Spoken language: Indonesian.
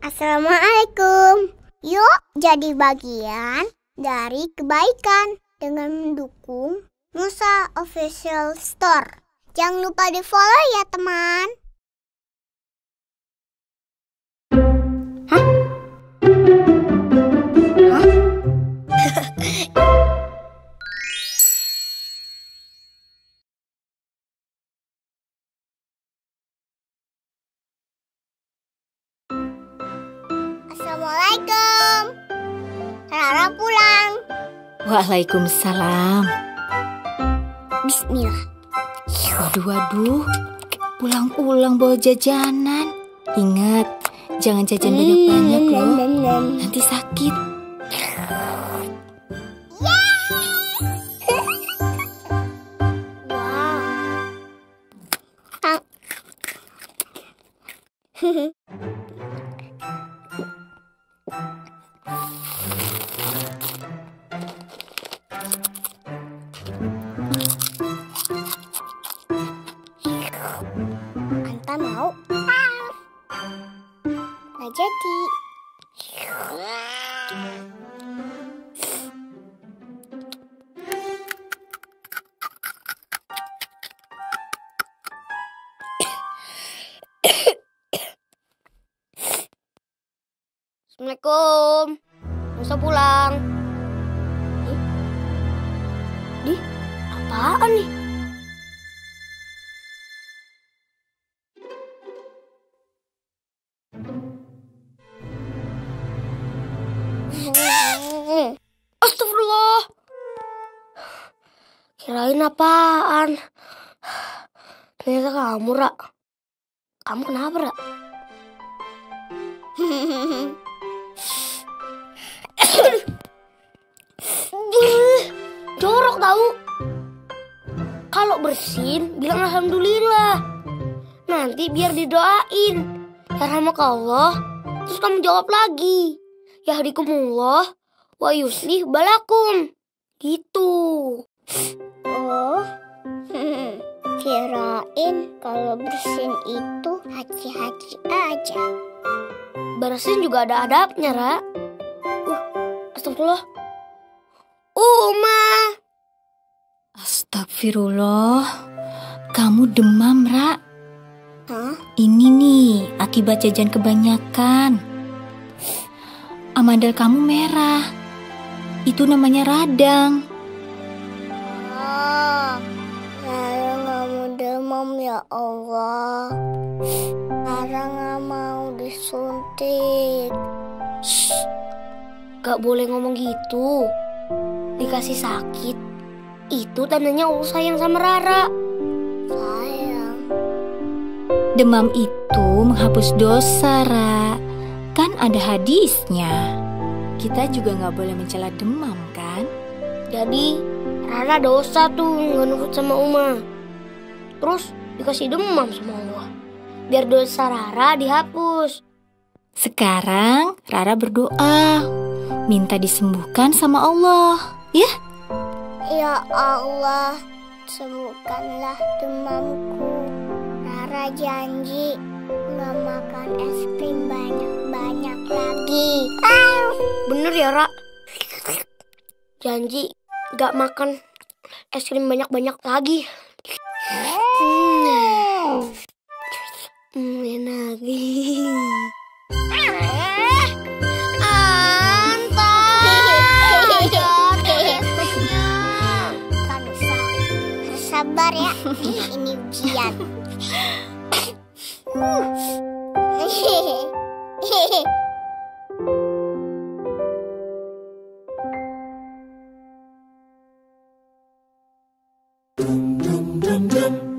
Assalamualaikum. Yuk jadi bagian dari kebaikan dengan mendukung Nusa Official Store. Jangan lupa di follow ya teman. Assalamualaikum. Rara pulang. Waalaikumsalam. Bismillah. Waduh, pulang-pulang bawa jajanan. Ingat, jangan jajan banyak-banyak loh, nanti sakit. Anta mau? Nggak jadi. Assalamualaikum. Masa pulang? Di? Apaan nih? Astagfirullah. Kirain apaan? Ternyata kamu, Ra. Kamu kenapa, Ra? Jorok tahu. Kalau bersin bilang alhamdulillah. Nanti biar didoain. Yarhamakallah. Terus kamu jawab lagi. Yahdikumullah wa yuslih balakum. Gitu. Oh, kirain kalau bersin itu haji-haji aja. Bersin juga ada adabnya, Ra. Astagfirullah. Uma. Astagfirullah, kamu demam, Ra. Hah? Ini nih akibat jajan kebanyakan. Amandel kamu merah. Itu namanya radang. Rara nggak mau demam ya Allah. Rara nggak mau disuntik. Gak boleh ngomong gitu. Dikasih sakit, itu tandanya Allah sayang sama Rara. Sayang. Demam itu menghapus dosa, Ra. Kan ada hadisnya. Kita juga gak boleh mencela demam, kan? Jadi Rara dosa tuh gak nurut sama Uma. Terus dikasih demam sama Allah, biar dosa Rara dihapus. Sekarang Rara berdoa, minta disembuhkan sama Allah, ya? Ya Allah, sembuhkanlah demamku. Rara janji nggak makan es krim banyak-banyak lagi. Bener ya, Ra? Janji gak makan es krim banyak-banyak lagi. Enak. Kan sabar ya, ini ujian. Dum dum dum dum.